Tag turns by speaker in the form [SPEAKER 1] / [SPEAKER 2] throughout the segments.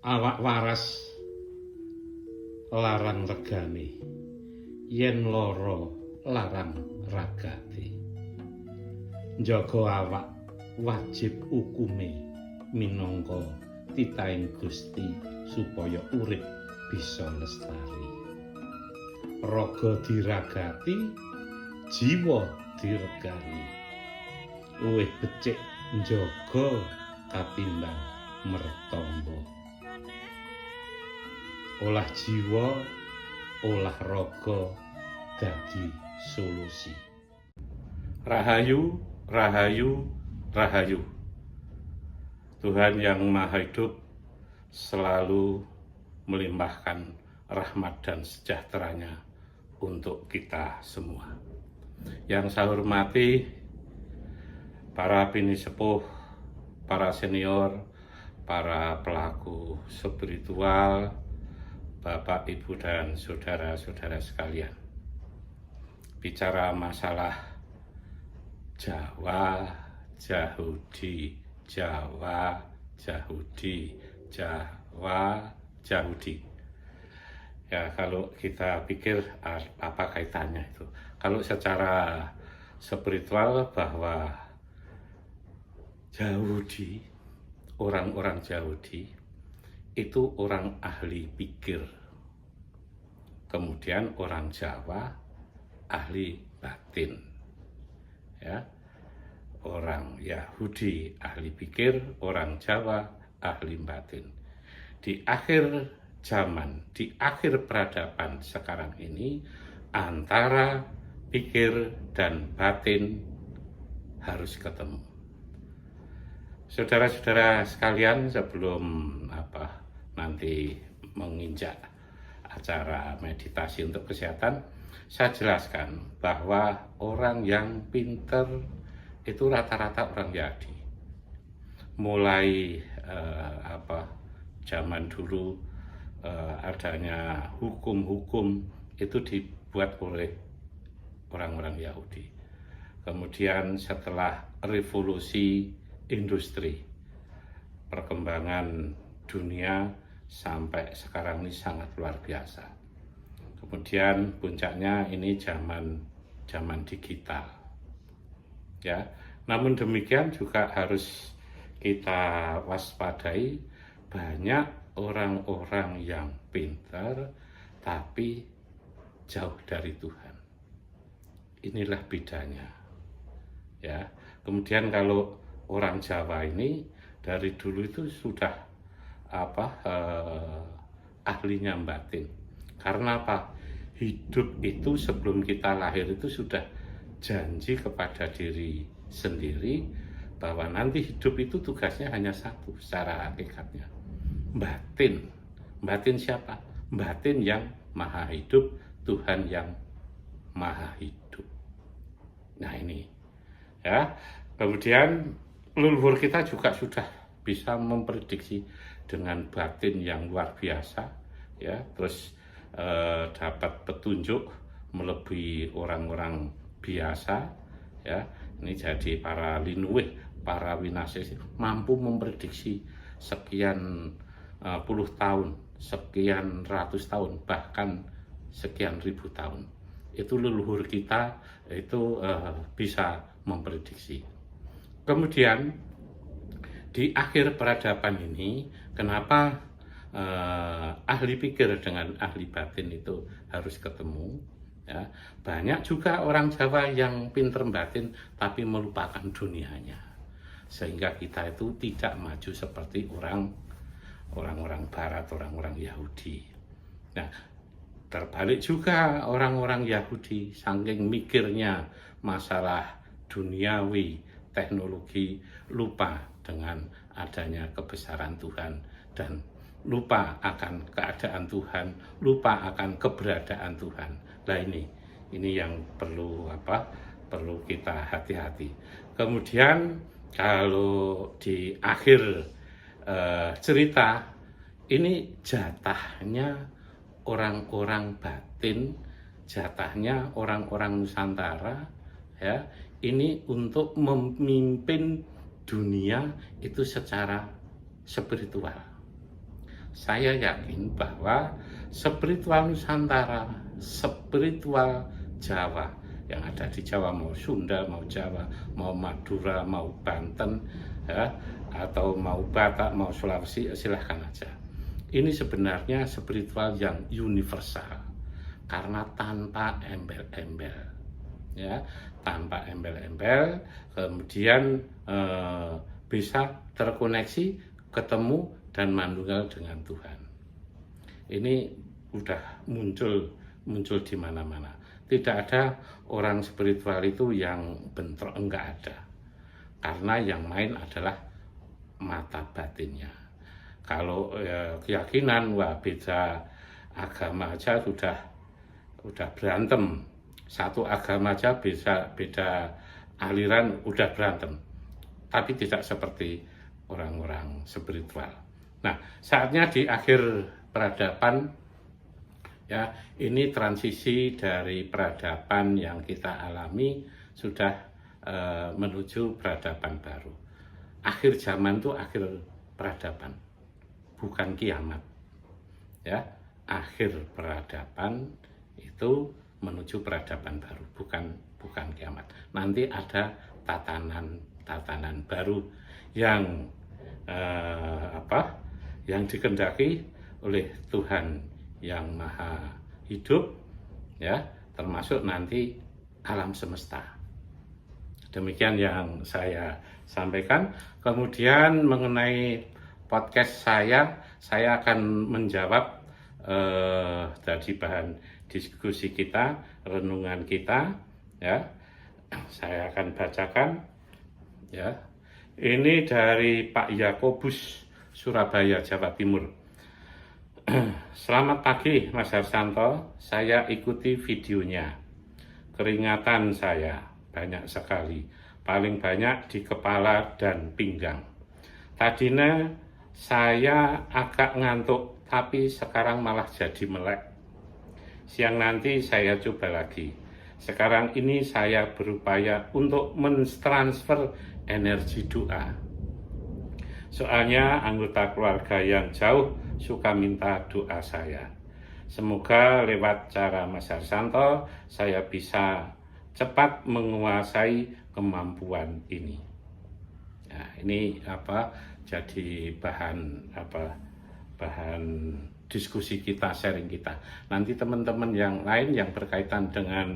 [SPEAKER 1] Awak waras larang regane, yen lara larang ragate. Njaga awak wajib ukume minangka titahing Gusti supaya urip bisa lestari. Raga diragati, jiwa diregani. Luwih becik njaga katimbang mertamba. Olah jiwa, olah raga dadi solusi. Rahayu, rahayu, rahayu. Tuhan yang Maha Hidup selalu melimpahkan rahmat dan sejahtera-Nya untuk kita semua. Yang saya hormati para bini sepuh, para senior, para pelaku spiritual, Bapak, Ibu, dan saudara-saudara sekalian. Bicara masalah Jawa, Yahudi, Jawa, Yahudi, Jawa, Yahudi. Ya, kalau kita pikir apa kaitannya itu? Kalau secara spiritual bahwa Yahudi, orang-orang Yahudi itu orang ahli pikir. Kemudian orang Jawa ahli batin. Ya. Orang Yahudi ahli pikir, orang Jawa ahli batin. Di akhir zaman, di akhir peradaban sekarang ini, antara pikir dan batin harus ketemu. Saudara-saudara sekalian, sebelum nanti menginjak acara meditasi untuk kesehatan, saya jelaskan bahwa orang yang pinter itu rata-rata orang Yahudi. Mulai zaman dulu adanya hukum-hukum itu dibuat oleh orang-orang Yahudi. Kemudian setelah revolusi industri, perkembangan dunia sampai sekarang ini sangat luar biasa. Kemudian puncaknya ini zaman digital. Ya, namun demikian juga harus kita waspadai, banyak orang-orang yang pintar tapi jauh dari Tuhan. Inilah bedanya. Ya, kemudian kalau orang Jawa ini dari dulu itu sudah ahlinya batin. Karena apa? Hidup itu sebelum kita lahir itu sudah janji kepada diri sendiri bahwa nanti hidup itu tugasnya hanya satu secara hakikatnya. Batin. Batin siapa? Batin yang maha hidup, Tuhan yang maha hidup. Nah ini. Ya. Kemudian leluhur kita juga sudah bisa memprediksi dengan batin yang luar biasa, ya, terus dapat petunjuk melebihi orang-orang biasa, ya. Ini jadi para linuwih, para winasis mampu memprediksi sekian puluh tahun, sekian ratus tahun, bahkan sekian ribu tahun. Itu leluhur kita itu bisa memprediksi. Kemudian di akhir peradaban ini, kenapa ahli pikir dengan ahli batin itu harus ketemu? Ya, banyak juga orang Jawa yang pinter batin tapi melupakan dunianya, sehingga kita itu tidak maju seperti orang-orang Barat, orang-orang Yahudi. Nah, terbalik juga orang-orang Yahudi, saking mikirnya masalah duniawi, teknologi, lupa dengan adanya kebesaran Tuhan dan lupa akan keadaan Tuhan, lupa akan keberadaan Tuhan. Nah ini yang perlu kita hati-hati. Kemudian kalau di akhir cerita ini jatahnya orang-orang batin, jatahnya orang-orang Nusantara, ya, ini untuk memimpin dunia itu secara spiritual, saya yakin bahwa spiritual Nusantara, spiritual Jawa, yang ada di Jawa, mau Sunda, mau Jawa, mau Madura, mau Banten, ya, atau mau Batak, mau Sulawesi, silahkan aja. Ini sebenarnya spiritual yang universal, karena tanpa embel-embel, ya, tanpa embel-embel, kemudian bisa terkoneksi, ketemu dan mandunggal dengan Tuhan. Ini udah muncul di mana-mana. Tidak ada orang spiritual itu yang bentrok, enggak ada. Karena yang main adalah mata batinnya. Kalau keyakinan, wah beda agama aja udah berantem. Satu agama aja bisa beda aliran udah berantem. Tapi tidak seperti orang-orang spiritual. Nah, saatnya di akhir peradaban, ya, ini transisi dari peradaban yang kita alami sudah menuju peradaban baru. Akhir zaman itu akhir peradaban, bukan kiamat. Ya, akhir peradaban itu menuju peradaban baru, bukan kiamat. Nanti ada tatanan baru yang yang dikehendaki oleh Tuhan yang Maha Hidup, ya, termasuk nanti alam semesta. Demikian yang saya sampaikan. Kemudian mengenai podcast saya akan menjawab dari bahan diskusi kita, renungan kita, ya. Saya akan bacakan, ya. Ini dari Pak Yakobus, Surabaya, Jawa Timur. Selamat pagi Mas Harsanto, saya ikuti videonya. Keringatan saya banyak sekali, paling banyak di kepala dan pinggang. Tadinya saya agak ngantuk, tapi sekarang malah jadi melek. Siang nanti saya coba lagi. Sekarang ini saya berupaya untuk mentransfer energi doa. Soalnya anggota keluarga yang jauh suka minta doa saya. Semoga lewat cara Mas Harsanto saya bisa cepat menguasai kemampuan ini. Nah, ini jadi bahan diskusi kita, sharing kita. Nanti teman-teman yang lain yang berkaitan dengan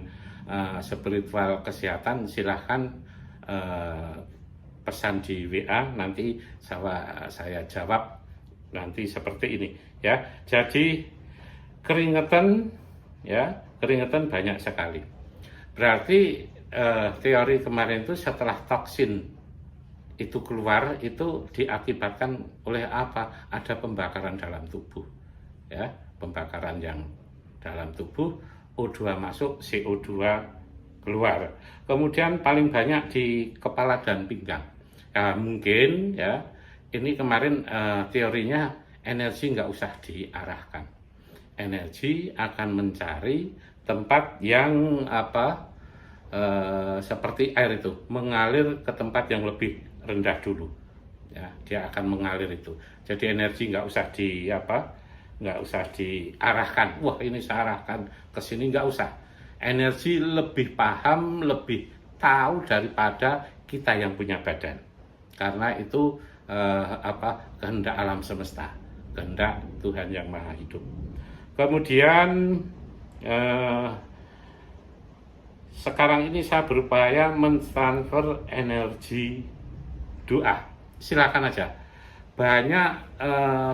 [SPEAKER 1] spiritual kesehatan, silahkan pesan di WA, nanti saya jawab nanti seperti ini, ya. Jadi keringetan banyak sekali. Berarti teori kemarin itu setelah toksin itu keluar, itu diakibatkan oleh apa? Ada pembakaran dalam tubuh, ya, pembakaran yang dalam tubuh, O2 masuk, CO2 keluar. Kemudian paling banyak di kepala dan pinggang. Mungkin, ya, ini kemarin teorinya energi nggak usah diarahkan. Energi akan mencari tempat yang seperti air itu, mengalir ke tempat yang lebih rendah dulu. Ya, dia akan mengalir itu. Jadi energi nggak usah diarahkan. Wah, ini saya arahkan ke sini, nggak usah. Energi lebih paham, lebih tahu daripada kita yang punya badan. Karena itu kehendak alam semesta, kehendak Tuhan yang Maha Hidup. Kemudian sekarang ini saya berupaya mentransfer energi doa. Silakan aja. Banyak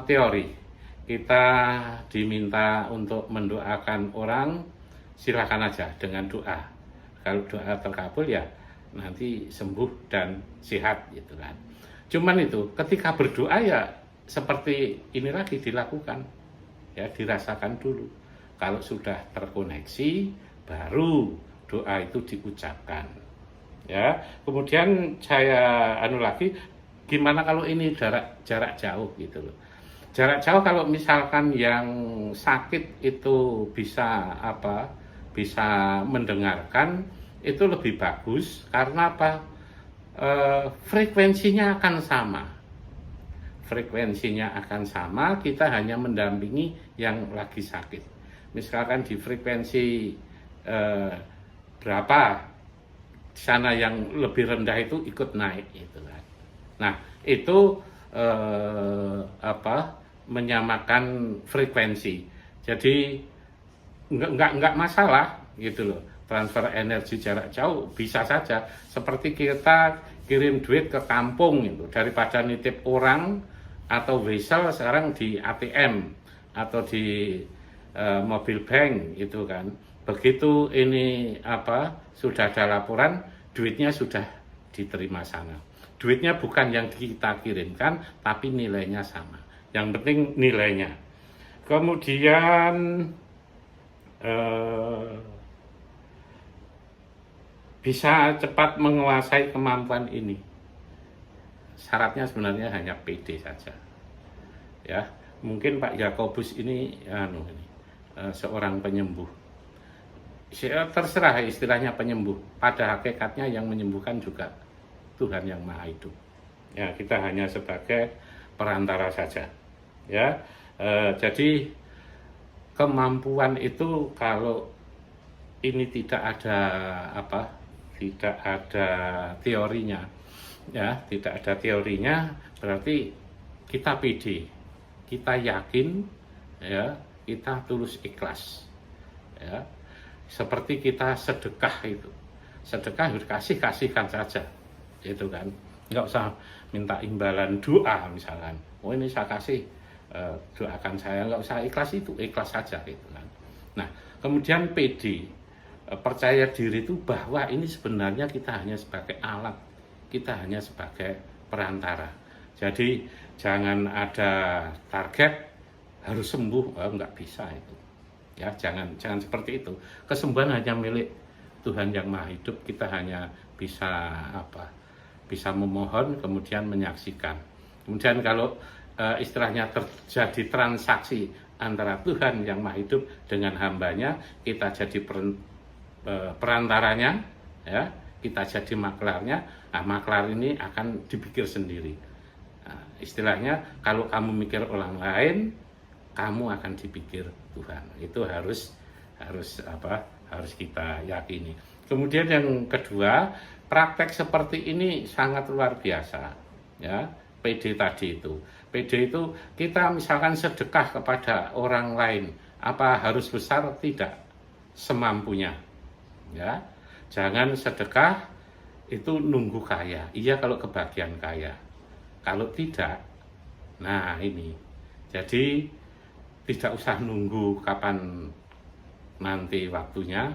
[SPEAKER 1] teori. Kita diminta untuk mendoakan orang, silakan aja dengan doa. Kalau doa terkabul, ya nanti sembuh dan sehat, gitu kan. Cuman itu ketika berdoa, ya seperti ini lagi dilakukan, ya, dirasakan dulu. Kalau sudah terkoneksi, baru doa itu diucapkan, ya. Kemudian saya lagi, gimana kalau ini jarak jauh, gitu loh. Jarak jauh kalau misalkan yang sakit itu bisa mendengarkan, itu lebih bagus. Karena frekuensinya akan sama. frekuensinya akan sama, kita hanya mendampingi yang lagi sakit. Misalkan di frekuensi berapa, sana yang lebih rendah itu ikut naik gitu kan. Nah, itu menyamakan frekuensi. Jadi enggak masalah gitu loh. Transfer energi jarak jauh bisa saja, seperti kita kirim duit ke kampung itu, daripada nitip orang atau wesel sekarang di ATM atau di mobil bank itu kan. Begitu ini sudah ada laporan, duitnya sudah diterima sana. Duitnya bukan yang kita kirimkan, tapi nilainya sama. Yang penting nilainya. Kemudian bisa cepat menguasai kemampuan ini. Syaratnya sebenarnya hanya PD saja. Ya, mungkin Pak Yakobus ini seorang penyembuh. Terserah istilahnya penyembuh. Pada hakikatnya yang menyembuhkan juga Tuhan yang Maha Hidup. Ya, kita hanya sebagai perantara saja. Ya, jadi kemampuan itu kalau ini tidak ada teorinya, ya, tidak ada teorinya, berarti kita pede, kita yakin, ya, kita tulus ikhlas, ya, seperti kita sedekah itu, sedekah kasihkan saja, itu kan, nggak usah minta imbalan doa misalkan, oh ini saya kasih, doakan saya, nggak usah ikhlas, itu ikhlas saja gitu kan. Nah, kemudian pede, percaya diri itu bahwa ini sebenarnya kita hanya sebagai alat, kita hanya sebagai perantara. Jadi jangan ada target harus sembuh, nggak bisa itu. Ya, jangan seperti itu. Kesembuhan hanya milik Tuhan yang Maha Hidup. Kita hanya bisa memohon, kemudian menyaksikan. Kemudian kalau istilahnya terjadi transaksi antara Tuhan yang Maha Hidup dengan hambanya, kita jadi perantaranya, ya, kita jadi maklarnya. Nah, maklar ini akan dipikir sendiri. Nah, istilahnya kalau kamu mikir orang lain, kamu akan dipikir Tuhan. Itu harus kita yakini. Kemudian yang kedua, praktek seperti ini sangat luar biasa, ya. PD tadi itu. PD itu kita misalkan sedekah kepada orang lain, apa harus besar? Tidak, semampunya. Ya, jangan sedekah itu nunggu kaya. Iya kalau kebagian kaya. Kalau tidak, nah ini. Jadi tidak usah nunggu kapan nanti waktunya.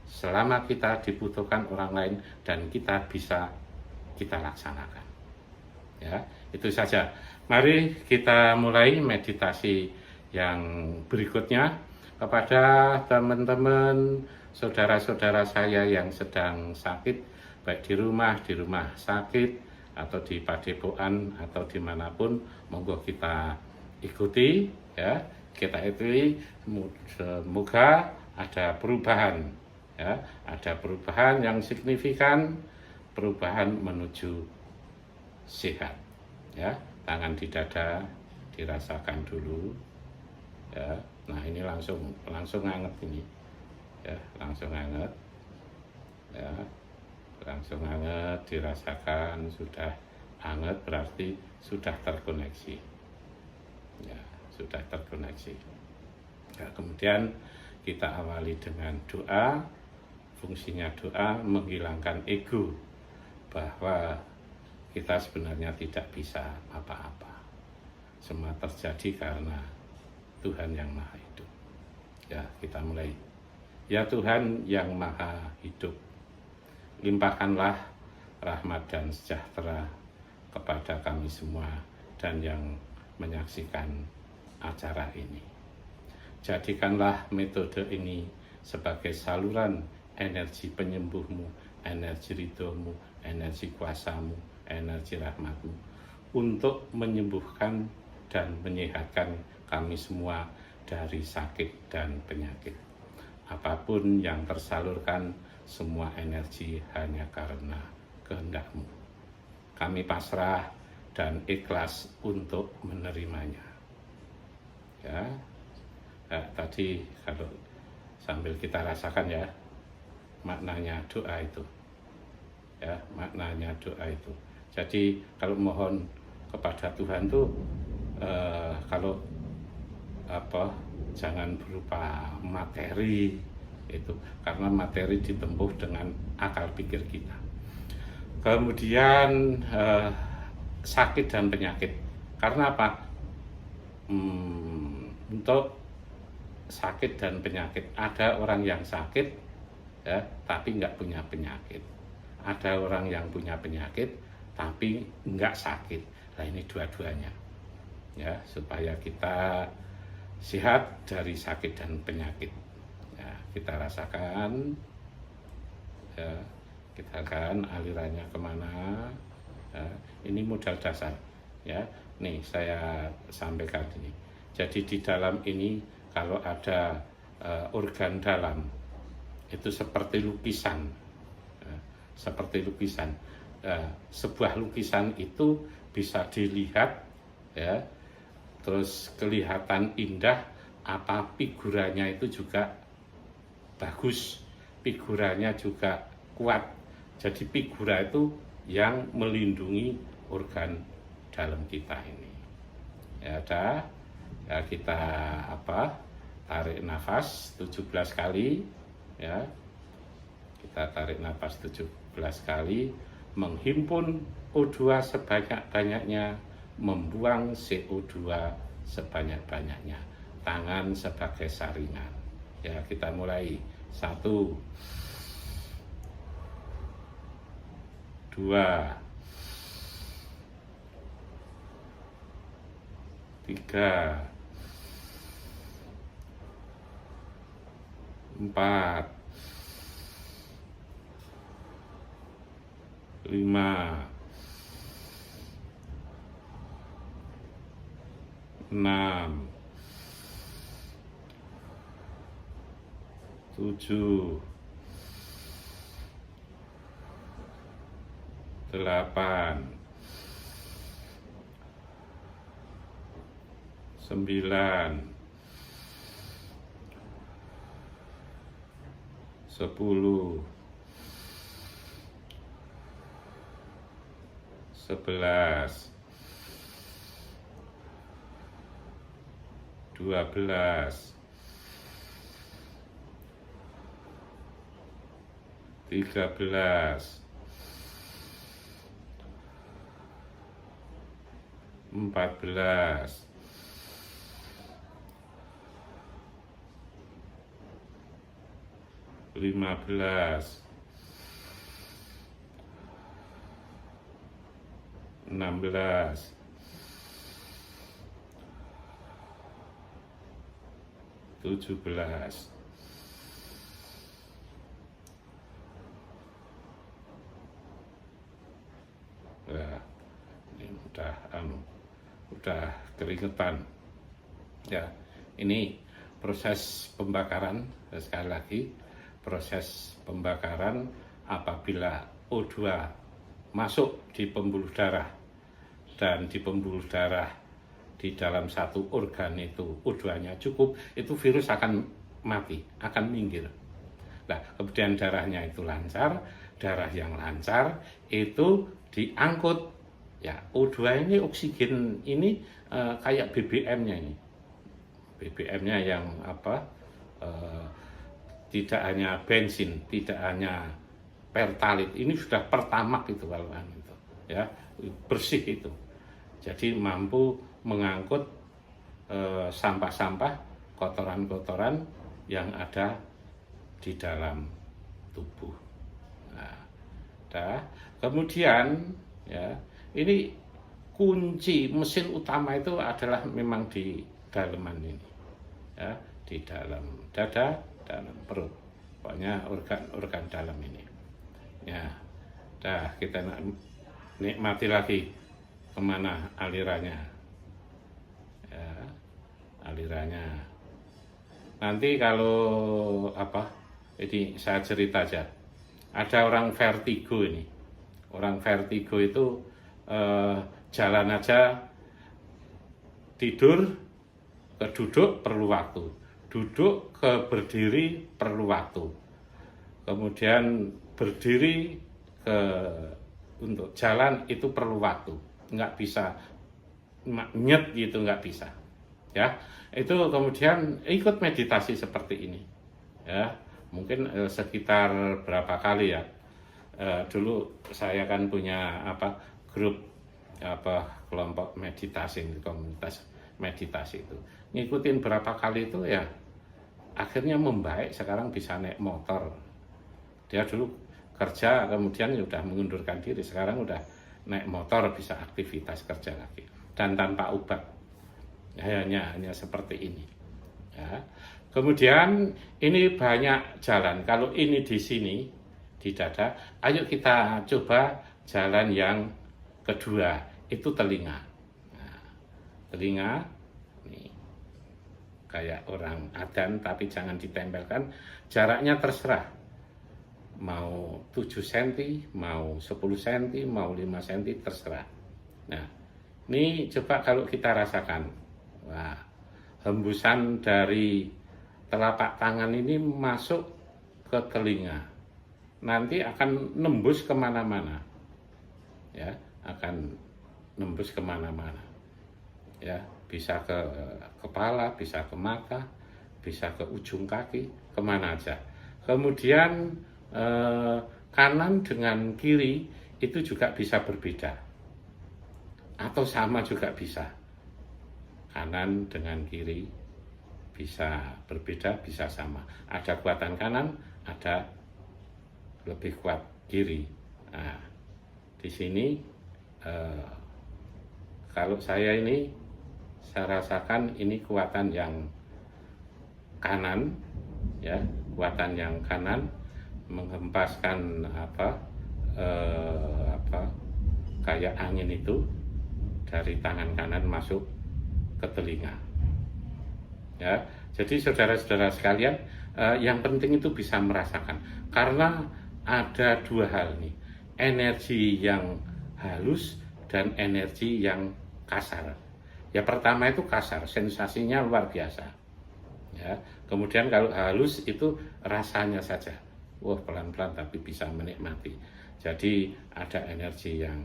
[SPEAKER 1] Selama kita dibutuhkan orang lain dan kita bisa, kita laksanakan. Ya, itu saja. Mari kita mulai meditasi yang berikutnya kepada teman-teman, saudara-saudara saya yang sedang sakit, baik di rumah sakit, atau di padepokan, atau dimanapun, monggo kita ikuti, ya, kita ikuti, semoga ada perubahan, ya, ada perubahan yang signifikan, perubahan menuju sehat, ya. Tangan di dada dirasakan dulu, ya. Nah, ini langsung hangat ini. Ya, langsung hangat, ya, langsung hangat, dirasakan sudah hangat, berarti sudah terkoneksi, ya, sudah terkoneksi. Ya, kemudian kita awali dengan doa. Fungsinya doa menghilangkan ego bahwa kita sebenarnya tidak bisa apa-apa, semua terjadi karena Tuhan yang Maha Hidup. Ya, kita mulai. Ya Tuhan yang Maha Hidup, limpahkanlah rahmat dan sejahtera kepada kami semua dan yang menyaksikan acara ini. Jadikanlah metode ini sebagai saluran energi penyembuhmu, energi ridhomu, energi kuasamu, energi rahmatmu, untuk menyembuhkan dan menyehatkan kami semua dari sakit dan penyakit. Apapun yang tersalurkan, semua energi hanya karena kehendak-Mu. Kami pasrah dan ikhlas untuk menerimanya. Ya, nah, tadi kalau sambil kita rasakan ya maknanya doa itu, ya maknanya doa itu. Jadi kalau mohon kepada Tuhan tuh kalau apa jangan berupa materi itu, karena materi ditempuh dengan akal pikir kita. Kemudian sakit dan penyakit. Karena apa? Untuk sakit dan penyakit, ada orang yang sakit ya, tapi nggak punya penyakit. Ada orang yang punya penyakit tapi nggak sakit. Nah ini dua-duanya ya, supaya kita sehat dari sakit dan penyakit. Ya, kita rasakan ya, kita akan alirannya kemana ya, ini modal dasar ya. Nih saya sampaikan ini. Jadi di dalam ini kalau ada organ dalam itu seperti lukisan ya, seperti lukisan. Sebuah lukisan itu bisa dilihat ya, terus kelihatan indah, apa figurannya itu juga bagus, figurannya juga kuat. Jadi figura itu yang melindungi organ dalam kita ini. Ya udah, ya kita tarik nafas 17 kali ya. Kita tarik nafas 17 kali, menghimpun O2 sebanyak-banyaknya, membuang CO2 sebanyak-banyaknya. Tangan sebagai saringan. Ya, kita mulai. 1, 2, 3, 4, 5, 6, 7, 8, 9, 10, 11, 12, 13, 14, 15, 16, 17, 18. Ya, ini udah keringetan ya. Ini proses pembakaran, sekali lagi proses pembakaran apabila O2 masuk di pembuluh darah, dan di pembuluh darah di dalam satu organ itu O2-nya cukup, itu virus akan mati, akan minggir. Nah, kemudian darahnya itu lancar, darah yang lancar itu diangkut ya. O2 ini, oksigen ini kayak BBM-nya ini. BBM-nya yang tidak hanya bensin, tidak hanya pertalite, ini sudah pertamax itu kalau itu ya, bersih itu. Jadi mampu mengangkut sampah-sampah, kotoran-kotoran yang ada di dalam tubuh. Nah, kemudian ya, ini kunci mesin utama itu adalah memang di dalaman ini ya, di dalam dada, dalam perut, pokoknya organ dalam ini ya. Dah, kita nikmati lagi kemana alirannya ya, alirannya. Nanti kalau ini saya cerita aja. Ada orang vertigo ini. Orang vertigo itu jalan aja, tidur ke duduk perlu waktu, duduk ke berdiri perlu waktu, kemudian berdiri ke untuk jalan itu perlu waktu, nggak bisa nyet gitu, nggak bisa ya. Itu kemudian ikut meditasi seperti ini ya, mungkin sekitar berapa kali ya. Dulu saya kan punya grup kelompok meditasi, komunitas meditasi itu, ngikutin berapa kali itu ya, akhirnya membaik. Sekarang bisa naik motor. Dia dulu kerja kemudian udah mengundurkan diri, sekarang udah naik motor, bisa aktivitas kerja lagi dan tanpa obat. Hanya seperti ini ya. Kemudian ini banyak jalan. Kalau ini di sini di dada, ayo kita coba jalan yang kedua, itu telinga. Nah, telinga nih kayak orang adzan, tapi jangan ditempelkan, jaraknya terserah, mau 7 cm, mau 10 cm, mau 5 cm, terserah. Nah, ini coba kalau kita rasakan, wah, hembusan dari telapak tangan ini masuk ke telinga, nanti akan nembus kemana-mana ya, akan nembus kemana-mana ya, bisa ke kepala, bisa ke mata, bisa ke ujung kaki, kemana aja. Kemudian kanan dengan kiri itu juga bisa berbeda atau sama juga bisa. Kanan dengan kiri bisa berbeda, bisa sama. Ada kuatan kanan, ada lebih kuat kiri. Nah, di sini kalau saya rasakan ini kuatan yang kanan ya, kuatan yang kanan menghempaskan kayak angin itu dari tangan kanan masuk ke telinga ya. Jadi saudara-saudara sekalian, yang penting itu bisa merasakan, karena ada dua hal nih, energi yang halus dan energi yang kasar. Ya, pertama itu kasar, sensasinya luar biasa ya. Kemudian kalau halus itu rasanya saja, wah, pelan-pelan tapi bisa menikmati. Jadi ada energi yang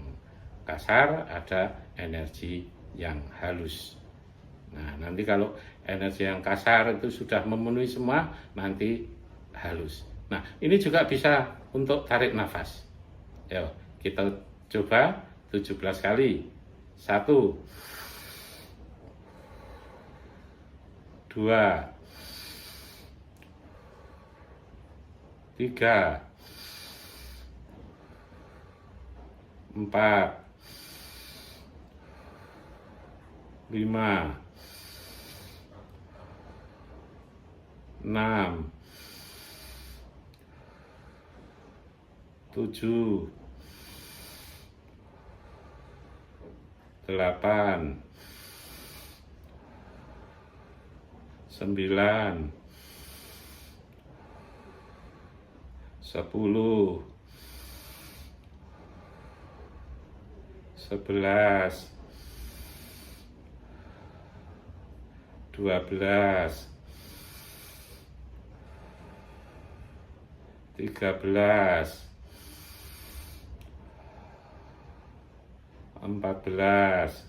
[SPEAKER 1] kasar, ada energi yang halus. Nah, nanti kalau energi yang kasar itu sudah memenuhi semua, nanti halus. Nah, ini juga bisa untuk tarik nafas. Yuk, kita coba 17 kali. 1, 2, 3, 4, 5, 6, 7, 8, 9, 10, 11, 12, 13, 14,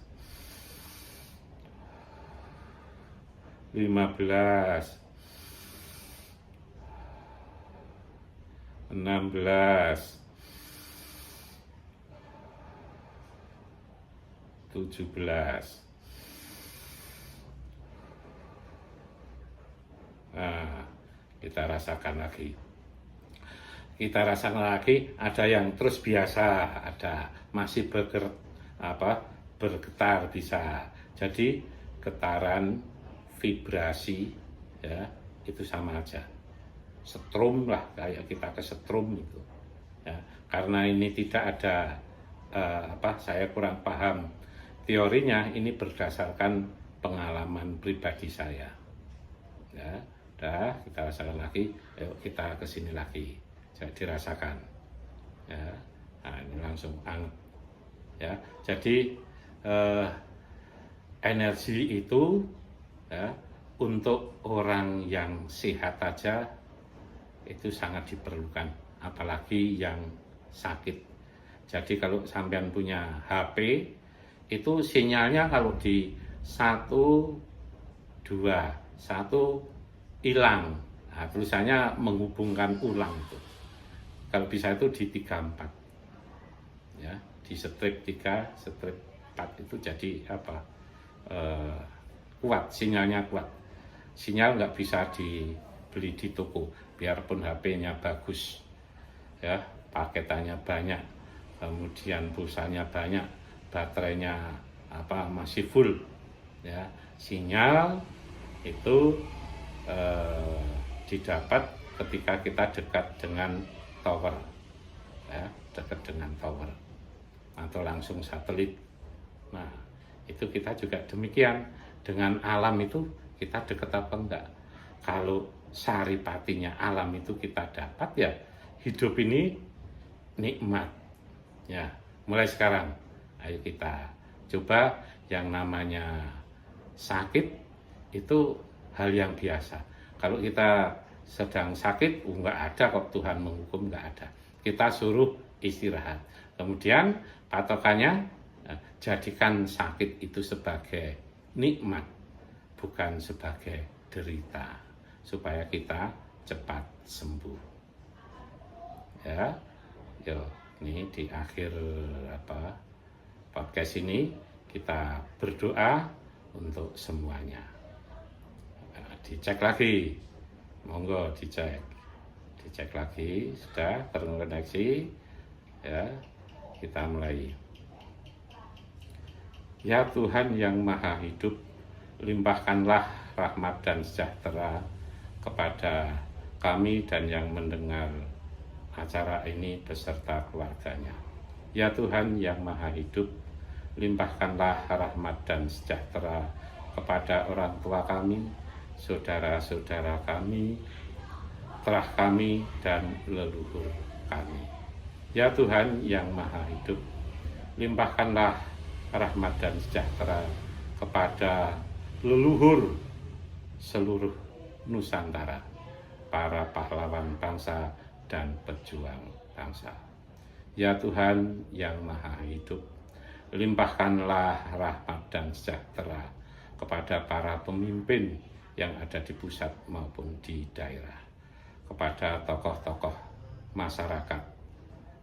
[SPEAKER 1] 15, 16, 17. Nah, kita rasakan lagi. Kita rasakan lagi, ada yang terus biasa, ada masih bergetar bisa. Jadi getaran, vibrasi ya, itu sama aja. Setrum lah, kayak kita kesetrum itu. Ya, karena ini tidak ada saya kurang paham teorinya, ini berdasarkan pengalaman pribadi saya. Ya, udah, kita rasakan lagi. Ayo kita kesini lagi. Jadi dirasakan ya. Nah, ini langsung anget ya. Jadi eh, energi itu ya, untuk orang yang sehat aja itu sangat diperlukan, apalagi yang sakit. Jadi kalau sampean punya HP itu sinyalnya kalau di 1, 2, 1 hilang. Nah, tulisannya menghubungkan ulang itu. Kalau bisa itu di 3, 4. Ya, di strip 3, strip 4 itu jadi apa? Kuat, sinyalnya kuat. Sinyal nggak bisa dibeli di toko, biarpun HP-nya bagus, ya, paketannya banyak, kemudian pulsanya banyak, baterainya masih full, ya, sinyal itu didapat ketika kita dekat dengan tower, ya, dekat dengan tower atau langsung satelit. Nah, itu kita juga demikian dengan alam itu. Kita dekat apa enggak? Kalau saripatinya alam itu kita dapat, ya hidup ini nikmat. Ya, mulai sekarang ayo kita coba yang namanya sakit itu hal yang biasa. Kalau kita sedang sakit, enggak ada kok Tuhan menghukum, enggak ada. Kita suruh istirahat. Kemudian patokannya jadikan sakit itu sebagai nikmat, bukan sebagai derita, supaya kita cepat sembuh. Ya, yo, ini di akhir podcast ini kita berdoa untuk semuanya. Nah, dicek lagi, monggo dicek lagi, sudah terkoneksi, ya, kita mulai. Ya Tuhan yang Maha Hidup, limpahkanlah rahmat dan sejahtera kepada kami dan yang mendengar acara ini beserta keluarganya. Ya Tuhan yang Maha Hidup, limpahkanlah rahmat dan sejahtera kepada orang tua kami, saudara-saudara kami, terah kami, dan leluhur kami. Ya Tuhan yang Maha Hidup, limpahkanlah rahmat dan sejahtera kepada leluhur seluruh Nusantara, para pahlawan bangsa dan pejuang bangsa. Ya Tuhan yang Maha Hidup, limpahkanlah rahmat dan sejahtera kepada para pemimpin yang ada di pusat maupun di daerah, kepada tokoh-tokoh masyarakat,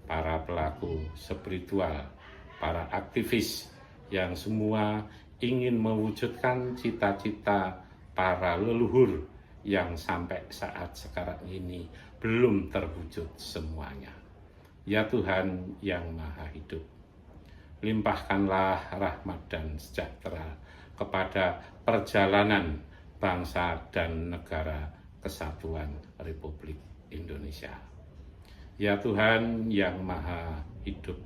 [SPEAKER 1] para pelaku spiritual, para aktivis yang semua ingin mewujudkan cita-cita para leluhur yang sampai saat sekarang ini belum terwujud semuanya. Ya Tuhan yang Maha Hidup, limpahkanlah rahmat dan sejahtera kepada perjalanan bangsa dan negara kesatuan Republik Indonesia. Ya Tuhan yang Maha Hidup,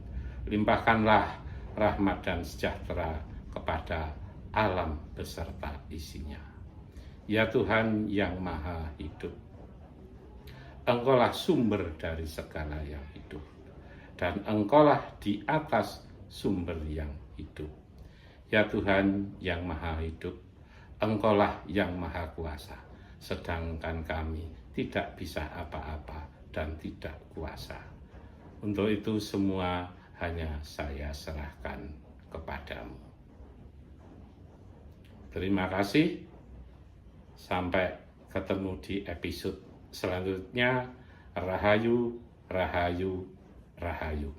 [SPEAKER 1] limpahkanlah rahmat dan sejahtera kepada alam beserta isinya. Ya Tuhan yang Maha Hidup, Engkaulah sumber dari segala yang hidup, dan Engkaulah di atas sumber yang hidup. Ya Tuhan yang Maha Hidup, Engkaulah yang Maha Kuasa, sedangkan kami tidak bisa apa-apa dan tidak kuasa. Untuk itu semua hanya saya serahkan kepadamu. Terima kasih. Sampai ketemu di episode selanjutnya. Rahayu, rahayu, rahayu.